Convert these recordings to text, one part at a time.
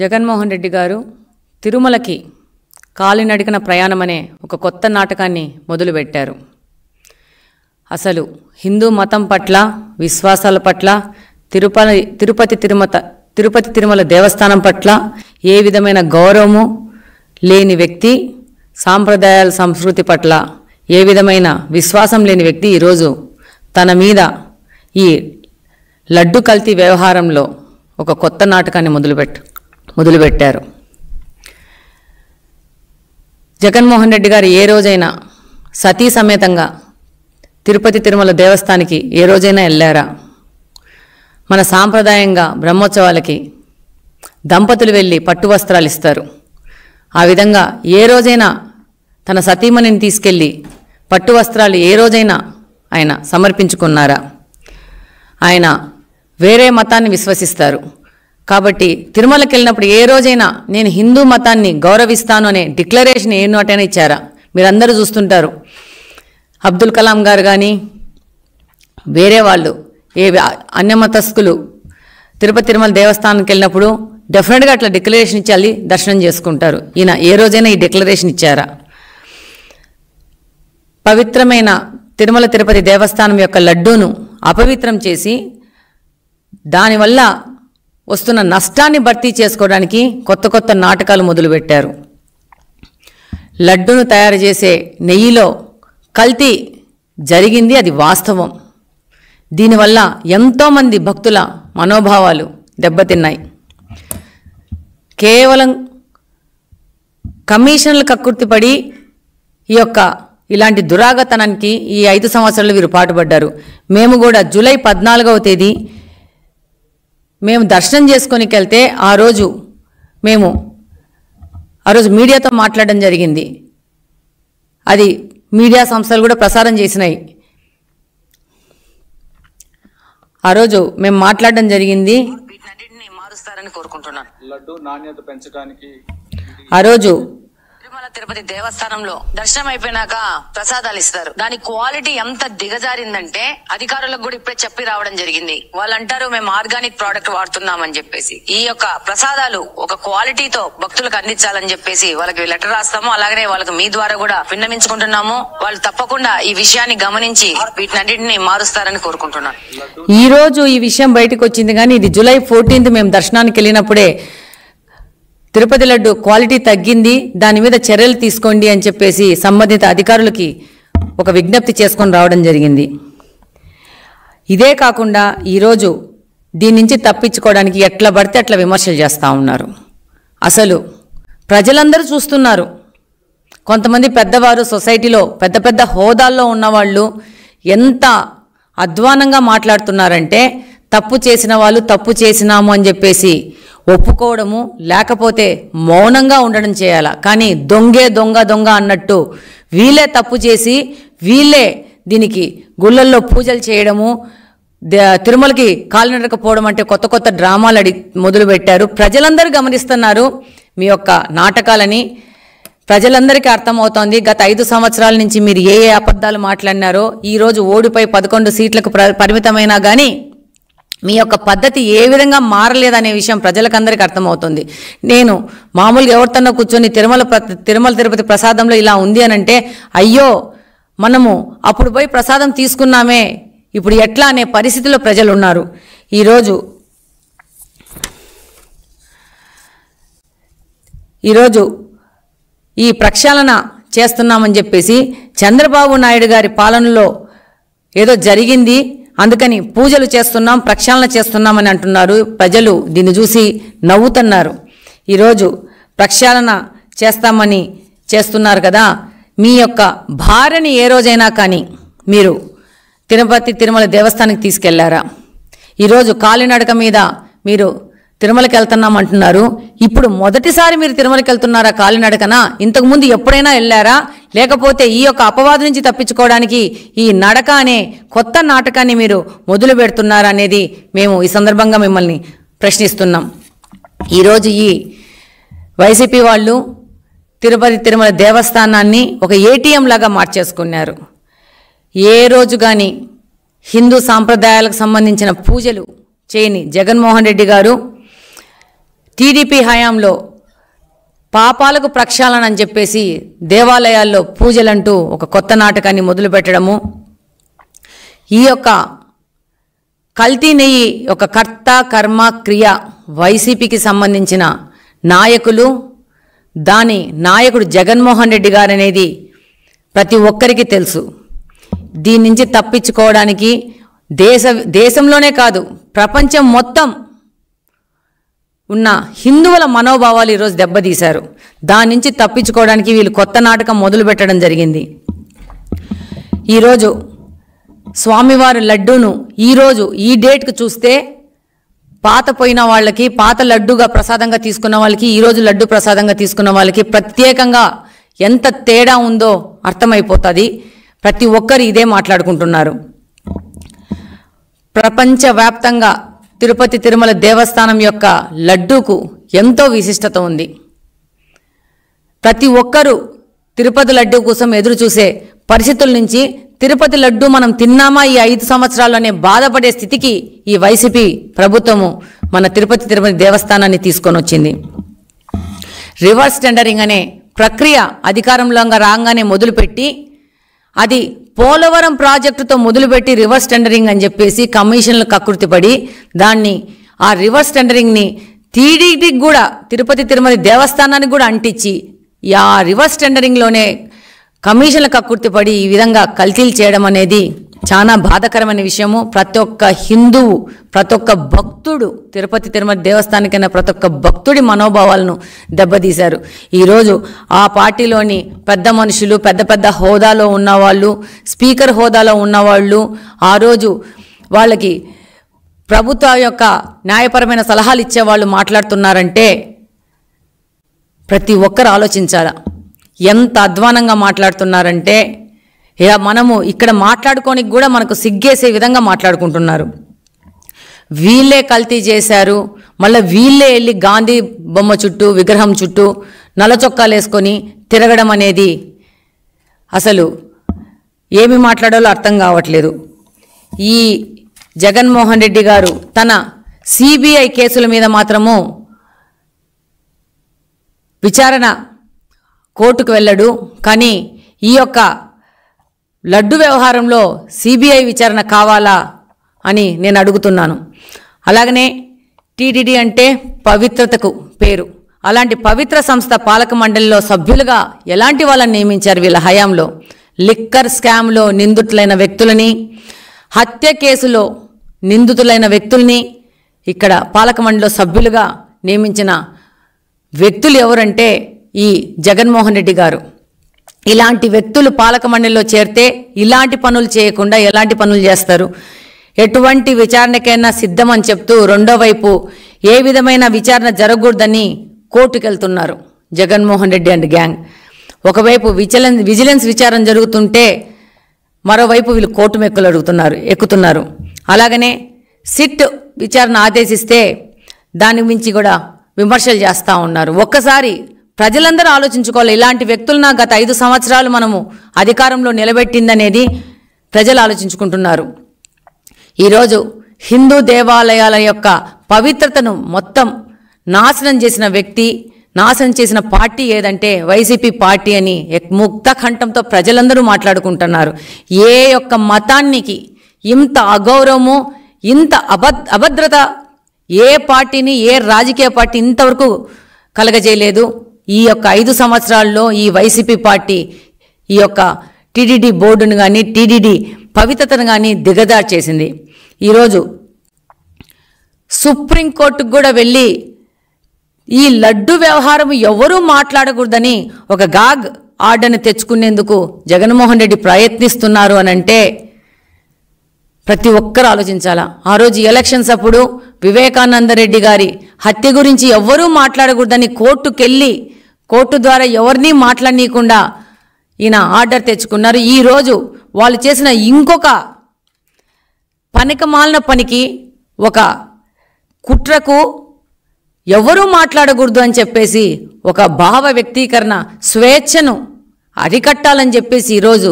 జగన్మోహన్ రెడ్డి గారు తిరుమలకి కాలినడకన ప్రయాణం అనే ఒక కొత్త నాటకాన్ని మొదలుపెట్టారు. అసలు హిందూ మతం పట్ల, విశ్వాసాల పట్ల, తిరుపతి తిరుమల దేవస్థానం పట్ల ఏ విధమైన గౌరవము లేని వ్యక్తి, సాంప్రదాయాల సంస్కృతి పట్ల ఏ విధమైన విశ్వాసం లేని వ్యక్తి ఈరోజు తన మీద ఈ లడ్డు కల్తీ వ్యవహారంలో ఒక కొత్త నాటకాన్ని మొదలుపెట్టారు. జగన్మోహన్ రెడ్డి గారు ఏ రోజైనా సతీ సమేతంగా తిరుపతి తిరుమల దేవస్థానానికి ఏ రోజైనా వెళ్ళారా? మన సాంప్రదాయంగా బ్రహ్మోత్సవాలకి దంపతులు వెళ్ళి పట్టు వస్త్రాలు ఇస్తారు. ఆ విధంగా ఏ రోజైనా తన సతీమణిని తీసుకెళ్ళి పట్టు వస్త్రాలు ఏ రోజైనా ఆయన సమర్పించుకున్నారా? ఆయన వేరే మతాన్ని విశ్వసిస్తారు కాబట్టి తిరుమలకి వెళ్ళినప్పుడు ఏ రోజైనా నేను హిందూ మతాన్ని గౌరవిస్తాను అనే డిక్లరేషన్ ఏ నోటైనా ఇచ్చారా? మీరందరూ చూస్తుంటారు. అబ్దుల్ కలాం గారు కానీ వేరే వాళ్ళు ఏ అన్యమతస్థులు తిరుపతి తిరుమల దేవస్థానానికి వెళ్ళినప్పుడు డెఫినెట్గా అట్లా డిక్లరేషన్ ఇచ్చాలి, దర్శనం చేసుకుంటారు. ఈయన ఏ రోజైనా ఈ డిక్లరేషన్ ఇచ్చారా? పవిత్రమైన తిరుమల తిరుపతి దేవస్థానం యొక్క లడ్డూను అపవిత్రం చేసి దానివల్ల వస్తున్న నష్టాన్ని భర్తీ చేసుకోవడానికి కొత్త కొత్త నాటకాలు మొదలుపెట్టారు. లడ్డూను తయారు చేసే నెయ్యిలో కల్తీ జరిగింది, అది వాస్తవం. దీనివల్ల ఎంతోమంది భక్తుల మనోభావాలు దెబ్బతిన్నాయి. కేవలం కమిషన్లు కక్కుర్తిపడి ఇలాంటి దురాగతనానికి ఈ 5 సంవత్సరాలు వీరు పాటుపడ్డారు. మేము కూడా జూలై 14వ తేదీ మేము దర్శనం చేసుకొనికి వెళ్తే ఆ రోజు మీడియాతో మాట్లాడడం జరిగింది. అది మీడియా సంస్థలు కూడా ప్రసారం చేసినాయి. ఆ రోజు మేము మాట్లాడడం జరిగింది. వీటన్నిటిని మారుస్తారని కోరుకుంటున్నాను. లడ్డు నాణ్యత పెంచడానికి ఆ రోజు తిరుమల తిరుపతి దేవస్థానంలో దర్శనం అయిపోయినాక ప్రసాదాలు ఇస్తారు. దాని క్వాలిటీ ఎంత దిగజారిందంటే అధికారులకు కూడా ఇప్పుడే చెప్పి రావడం జరిగింది. వాళ్ళు అంటారు మేము ఆర్గానిక్ ప్రోడక్ట్ వాడుతున్నామని చెప్పేసి. ఈ యొక్క ప్రసాదాలు ఒక క్వాలిటీతో భక్తులకు అందించాలని చెప్పేసి వాళ్ళకి లెటర్ రాస్తాము. అలాగనే వాళ్ళకి మీ ద్వారా కూడా విన్నవించుకుంటున్నాము. వాళ్ళు తప్పకుండా ఈ విషయాన్ని గమనించి వీటన్నిటిని మారుస్తారని కోరుకుంటున్నాను. ఈ రోజు ఈ విషయం బయటకు వచ్చింది, కానీ ఇది జూలై 14 మేము దర్శనానికి వెళ్ళినప్పుడే తిరుపతి లడ్డు క్వాలిటీ తగ్గింది, దాని మీద చర్యలు తీసుకోండి అని చెప్పేసి సంబంధిత అధికారులకి ఒక విజ్ఞప్తి చేసుకొని రావడం జరిగింది. ఇదే కాకుండా ఈరోజు దీని నుంచి తప్పించుకోవడానికి ఎట్లా పడితే అట్లా విమర్శలు చేస్తూ ఉన్నారు. అసలు ప్రజలందరూ చూస్తున్నారు. కొంతమంది పెద్దవారు సొసైటీలో పెద్ద పెద్ద హోదాల్లో ఉన్నవాళ్ళు ఎంత అధ్వానంగా మాట్లాడుతున్నారంటే తప్పు చేసిన వాళ్ళు తప్పు చేసినాము అని చెప్పేసి ఒప్పుకోవడము, లేకపోతే మౌనంగా ఉండడం చేయాలా. కానీ దొంగ అన్నట్టు వీళ్ళే తప్పు చేసి వీళ్ళే దీనికి గుళ్ళల్లో పూజలు చేయడము, తిరుమలకి కాలినడకపోవడం అంటే కొత్త కొత్త డ్రామాలు మొదలుపెట్టారు. ప్రజలందరూ గమనిస్తున్నారు మీ యొక్క నాటకాలని. ప్రజలందరికీ అర్థమవుతోంది గత 5 సంవత్సరాల నుంచి మీరు ఏ అబద్ధాలు మాట్లాడినారో ఈరోజు ఓడిపై 11 సీట్లకు పరిమితమైనా కానీ మీ యొక్క పద్ధతి ఏ విధంగా మారలేదనే విషయం ప్రజలకందరికీ అర్థమవుతుంది. నేను మామూలుగా ఎవరితోనో కూర్చొని తిరుమల తిరుపతి ప్రసాదంలో ఇలా ఉంది అని అంటే అయ్యో మనము అప్పుడు పోయి ప్రసాదం తీసుకున్నామే ఇప్పుడు ఎట్లా అనే పరిస్థితిలో ప్రజలు ఉన్నారు. ఈరోజు ఈ ప్రక్షాళన చేస్తున్నామని చెప్పేసి చంద్రబాబు నాయుడు గారి పాలనలో ఏదో జరిగింది, అందుకని పూజలు చేస్తున్నాం, ప్రక్షాళన చేస్తున్నామని అంటున్నారు. ప్రజలు దీన్ని చూసి నవ్వుతున్నారు. ఈరోజు ప్రక్షాళన చేస్తామని చేస్తున్నారు కదా, మీ యొక్క భార్యని ఏ రోజైనా కానీ మీరు తిరుపతి తిరుమల దేవస్థానానికి తీసుకెళ్లారా? ఈరోజు కాలినడక మీద మీరు తిరుమలకి వెళ్తున్నాం అంటున్నారు. ఇప్పుడు మొదటిసారి మీరు తిరుమలకి వెళ్తున్నారా కాలినడకనా? ఇంతకుముందు ఎప్పుడైనా వెళ్ళారా? లేకపోతే ఈ యొక్క అపవాదు నుంచి తప్పించుకోవడానికి ఈ నడక అనే కొత్త నాటకాన్ని మీరు మొదలు పెడుతున్నారా అనేది మేము ఈ సందర్భంగా మిమ్మల్ని ప్రశ్నిస్తున్నాం. ఈరోజు ఈ వైసీపీ వాళ్ళు తిరుపతి తిరుమల దేవస్థానాన్ని ఒక ఏటీఎం లాగా మార్చేసుకున్నారు. ఏ రోజు కానీ హిందూ సాంప్రదాయాలకు సంబంధించిన పూజలు చేయని జగన్మోహన్ రెడ్డి గారు టీడీపీ హయాంలో పాపాలకు ప్రక్షాళన అని చెప్పేసి దేవాలయాల్లో పూజలంటూ ఒక కొత్త నాటకాన్ని మొదలుపెట్టడము, ఈ యొక్క కల్తీ నెయ్యి యొక్క కర్త కర్మ క్రియ వైసీపీకి సంబంధించిన నాయకులు, దాని నాయకుడు జగన్మోహన్ రెడ్డి గారు అనేది ప్రతి ఒక్కరికి తెలుసు. దీని నుంచి తప్పించుకోవడానికి దేశంలోనే కాదు ప్రపంచం మొత్తం ఉన్న హిందువుల మనోభావాలు ఈరోజు దెబ్బతీశారు. దాని నుంచి తప్పించుకోవడానికి వీళ్ళు కొత్త నాటకం మొదలు పెట్టడం జరిగింది. ఈరోజు స్వామివారి లడ్డూను ఈరోజు ఈ డేట్కు చూస్తే పాత పోయిన వాళ్ళకి, పాత లడ్డూగా ప్రసాదంగా తీసుకున్న వాళ్ళకి, ఈరోజు లడ్డు ప్రసాదంగా తీసుకున్న వాళ్ళకి ప్రత్యేకంగా ఎంత తేడా ఉందో అర్థమైపోతుంది. ప్రతి ఒక్కరు ఇదే మాట్లాడుకుంటున్నారు. ప్రపంచవ్యాప్తంగా తిరుపతి తిరుమల దేవస్థానం యొక్క లడ్డూకు ఎంతో విశిష్టత ఉంది. ప్రతి ఒక్కరూ తిరుపతి లడ్డూ కోసం ఎదురు చూసే పరిస్థితుల నుంచి తిరుపతి లడ్డూ మనం తిన్నామా ఈ 5 సంవత్సరాల్లోనే బాధపడే స్థితికి ఈ వైసీపీ ప్రభుత్వము మన తిరుపతి తిరుమల దేవస్థానాన్ని తీసుకొని వచ్చింది. రివర్స్ టెండరింగ్ అనే ప్రక్రియ అధికారంలో రాగానే మొదలుపెట్టి, అది పోలవరం ప్రాజెక్టుతో మొదలుపెట్టి రివర్స్ టెండరింగ్ అని చెప్పేసి కమిషన్లు కకృతిపడి దాన్ని ఆ రివర్స్ టెండరింగ్ని టీడీటీకి కూడా, తిరుపతి తిరుమల దేవస్థానానికి కూడా అంటించి ఆ రివర్స్ టెండరింగ్లోనే కమిషన్ల కకృతిపడి ఈ విధంగా కల్తీలు చేయడం అనేది చాలా బాధాకరమైన విషయము. ప్రతి ఒక్క హిందువు, ప్రతి ఒక్క భక్తుడు, తిరుపతి తిరుమల దేవస్థానికైనా ప్రతి ఒక్క భక్తుడి మనోభావాలను దెబ్బతీశారు. ఈరోజు ఆ పార్టీలోని పెద్ద మనుషులు, పెద్ద పెద్ద హోదాలో ఉన్నవాళ్ళు, స్పీకర్ హోదాలో ఉన్నవాళ్ళు ఆ రోజు వాళ్ళకి ప్రభుత్వ యొక్క న్యాయపరమైన సలహాలు ఇచ్చేవాళ్ళు మాట్లాడుతున్నారంటే ప్రతి ఒక్కరు ఆలోచించాలా. ఎంత అధ్వానంగా మాట్లాడుతున్నారంటే మనము ఇక్కడ మాట్లాడుకోనికి కూడా మనకు సిగ్గేసే విధంగా మాట్లాడుకుంటున్నారు. వీళ్ళే కల్తీ చేశారు, మళ్ళీ వీళ్ళే వెళ్ళి గాంధీ బొమ్మ చుట్టూ, విగ్రహం చుట్టూ నల్ల చొక్కాలు వేసుకొని తిరగడం అనేది అసలు ఏమి మాట్లాడాలో అర్థం కావట్లేదు. ఈ జగన్మోహన్ రెడ్డి గారు తన సిబిఐ కేసుల మీద మాత్రము విచారణ కోర్టుకు వెళ్ళడు, కానీ ఈ యొక్క లడ్డు వ్యవహారంలో సిబిఐ విచారణ కావాలా అని నేను అడుగుతున్నాను. అలాగనే టీటీడీ అంటే పవిత్రతకు పేరు. అలాంటి పవిత్ర సంస్థ పాలక మండలిలో సభ్యులుగా ఎలాంటి వాళ్ళని నియమించారు వీళ్ళ హయాంలో? లిక్కర్ స్కామ్లో నిందితులైన వ్యక్తులని, హత్య కేసులో నిందితులైన వ్యక్తుల్ని ఇక్కడ పాలక మండలిలో సభ్యులుగా నియమించిన వ్యక్తులు ఎవరంటే ఈ జగన్మోహన్ రెడ్డి గారు. ఇలాంటి వ్యక్తులు పాలక మండలిలో చేరితే ఇలాంటి పనులు చేయకుండా ఎలాంటి పనులు చేస్తారు? ఎటువంటి విచారణకైనా సిద్ధమని చెప్తూ రెండో వైపు ఏ విధమైన విచారణ జరగకూడదని కోర్టుకు వెళ్తున్నారు జగన్మోహన్ రెడ్డి అండ్ గ్యాంగ్. ఒకవైపు విజిలెన్స్ విచారణ జరుగుతుంటే మరోవైపు వీళ్ళు కోర్టు మెక్కులు ఎక్కుతున్నారు. అలాగనే సిట్ విచారణ ఆదేశిస్తే దాని మించి కూడా విమర్శలు చేస్తూ ఉన్నారు. ఒక్కసారి ప్రజలందరూ ఆలోచించుకోవాలి. ఇలాంటి వ్యక్తులను గత 5 సంవత్సరాలు మనము అధికారంలో నిలబెట్టిందనేది ప్రజలు ఆలోచించుకుంటున్నారు. ఈరోజు హిందూ దేవాలయాల యొక్క పవిత్రతను మొత్తం నాశనం చేసిన వ్యక్తి, నాశనం చేసిన పార్టీ ఏదంటే వైసీపీ పార్టీ అని ముక్త కంఠంతో ప్రజలందరూ మాట్లాడుకుంటున్నారు. ఏ యొక్క మతానికి ఇంత అగౌరవము, ఇంత అభద్రత ఏ పార్టీని, ఏ రాజకీయ పార్టీ ఇంతవరకు కలగజేయలేదు. ఈ యొక్క 5 సంవత్సరాల్లో ఈ వైసీపీ పార్టీ ఈ యొక్క టీటీడీ బోర్డును కానీ, టీటీడీ పవిత్రతను కానీ దిగజారు చేసింది. ఈరోజు సుప్రీంకోర్టుకు కూడా వెళ్ళి ఈ లడ్డు వ్యవహారం ఎవరూ మాట్లాడకూడదని ఒక గాగ్ ఆర్డర్ని తెచ్చుకునేందుకు జగన్మోహన్ రెడ్డి ప్రయత్నిస్తున్నారు అనంటే ప్రతి ఒక్కరు ఆలోచించాలా. ఆ రోజు ఎలక్షన్స్ అప్పుడు వివేకానంద రెడ్డి గారి హత్య గురించి ఎవ్వరూ మాట్లాడకూడదని కోర్టుకెళ్ళి కోర్టు ద్వారా ఎవరినీ మాట్లాడనీయకుండా ఈయన ఆర్డర్ తెచ్చుకున్నారు. ఈరోజు వాళ్ళు చేసిన ఇంకొక పనికిమాలిన పనికి, ఒక కుట్రకు ఎవరూ మాట్లాడకూడదు అని చెప్పేసి ఒక భావ వ్యక్తీకరణ స్వేచ్ఛను అరికట్టాలని చెప్పేసి ఈరోజు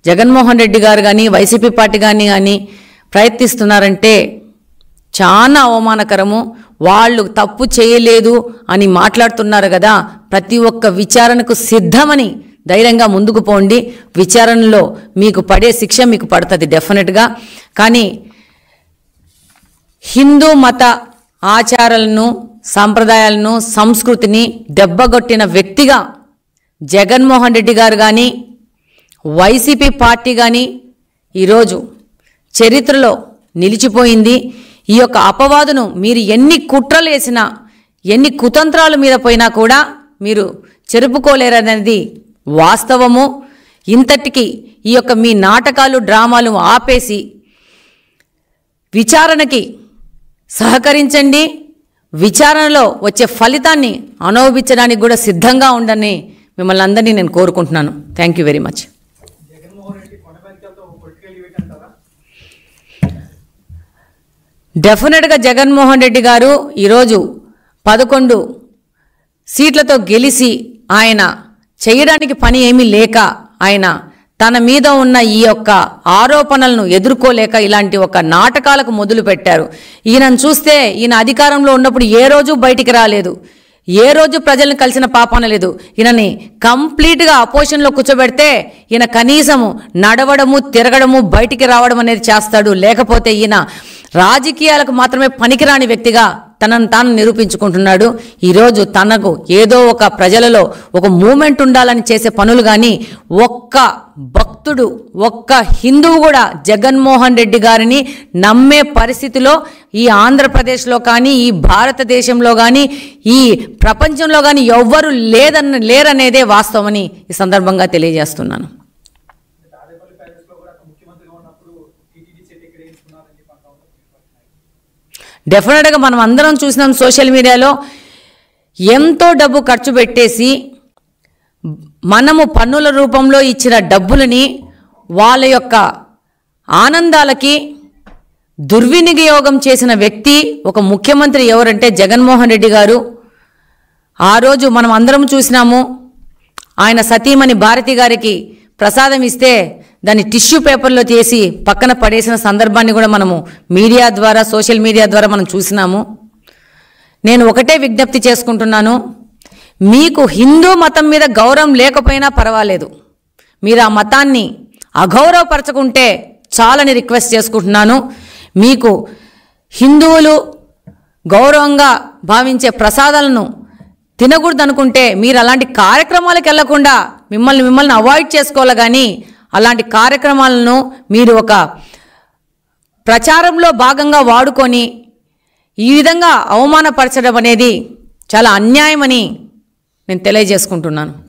జగన్మోహన్ రెడ్డి గారు కానీ, వైసీపీ పార్టీ కానీ ప్రయత్నిస్తున్నారంటే చాలా అవమానకరము. వాళ్ళు తప్పు చేయలేదు అని మాట్లాడుతున్నారు కదా, ప్రతి ఒక్క విచారణకు సిద్ధమని ధైర్యంగా ముందుకు పోండి. విచారణలో మీకు పడే శిక్ష మీకు పడుతుంది డెఫినెట్గా. కానీ హిందూ మత ఆచారాలను, సాంప్రదాయాలను, సంస్కృతిని దెబ్బగొట్టిన వ్యక్తిగా జగన్మోహన్ రెడ్డి గారు కానీ, వైసీపీ పార్టీ కానీ ఈరోజు చరిత్రలో నిలిచిపోయింది. ఈ యొక్క అపవాదును మీరు ఎన్ని కుట్రలు వేసినా, ఎన్ని కుతంత్రాల మీద పోయినా కూడా మీరు చెరుపుకోలేరనేది వాస్తవము. ఇంతటికి ఈ యొక్క మీ నాటకాలు, డ్రామాలు ఆపేసి విచారణకి సహకరించండి. విచారణలో వచ్చే ఫలితాన్ని అనుభవించడానికి కూడా సిద్ధంగా ఉండని మిమ్మల్ని అందరినీ నేను కోరుకుంటున్నాను. Thank you very much. డెఫినెట్గా జగన్మోహన్ రెడ్డి గారు ఈరోజు 11 సీట్లతో గెలిచి ఆయన చేయడానికి పని ఏమీ లేక, ఆయన తన మీద ఉన్న ఈ యొక్క ఆరోపణలను ఎదుర్కోలేక ఇలాంటి ఒక నాటకాలకు మొదలు పెట్టారు. ఈయనను చూస్తే ఈయన అధికారంలో ఉన్నప్పుడు ఏ రోజు బయటికి రాలేదు, ఏ రోజు ప్రజలను కలిసిన పాపాన లేదు. ఈయనని కంప్లీట్గా అపోజిషన్లో కూర్చోబెడితే ఈయన కనీసము నడవడము, తిరగడము, బయటికి రావడం అనేది చేస్తాడు. లేకపోతే ఈయన రాజకీయాలకు మాత్రమే పనికిరాని వ్యక్తిగా తనను తాను నిరూపించుకుంటున్నాడు. ఈరోజు తనకు ఏదో ఒక ప్రజలలో ఒక మూమెంట్ ఉండాలని చేసే పనులు కానీ, ఒక్క భక్తుడు, ఒక్క హిందువు కూడా జగన్మోహన్ రెడ్డి గారిని నమ్మే పరిస్థితిలో ఈ ఆంధ్రప్రదేశ్లో కానీ, ఈ భారతదేశంలో కానీ, ఈ ప్రపంచంలో కానీ ఎవ్వరూ లేరనేదే వాస్తవమని ఈ సందర్భంగా తెలియజేస్తున్నాను. డెఫినెట్గా మనం అందరం చూసినాం సోషల్ మీడియాలో, ఎంతో డబ్బు ఖర్చు పెట్టేసి మనము పన్నుల రూపంలో ఇచ్చిన డబ్బులని వాళ్ళ యొక్క ఆనందాలకి దుర్వినియోగం చేసిన వ్యక్తి ఒక ముఖ్యమంత్రి ఎవరంటే జగన్మోహన్ రెడ్డి గారు. ఆ రోజు మనం అందరం చూసినాము, ఆయన సతీమణి భారతి గారికి ప్రసాదం ఇస్తే దాన్ని టిష్యూ పేపర్లో తీసి పక్కన పడేసిన సందర్భాన్ని కూడా మనము మీడియా ద్వారా, సోషల్ మీడియా ద్వారా మనం చూసినాము. నేను ఒకటే విజ్ఞప్తి చేసుకుంటున్నాను, మీకు హిందూ మతం మీద గౌరవం లేకపోయినా పర్వాలేదు, మీరు ఆ మతాన్ని అగౌరవపరచకుంటే చాలని రిక్వెస్ట్ చేసుకుంటున్నాను. మీకు హిందువులు గౌరవంగా భావించే ప్రసాదాలను తినకూడదు అనుకుంటే మీరు అలాంటి కార్యక్రమాలకు వెళ్లకుండా మిమ్మల్ని అవాయిడ్ చేసుకోవాలి. కానీ అలాంటి కార్యక్రమాలను మీరు ఒక ప్రచారంలో భాగంగా వాడుకొని ఈ విధంగా అవమానపరచడం అనేది చాలా అన్యాయమని నేను తెలియజేసుకుంటున్నాను.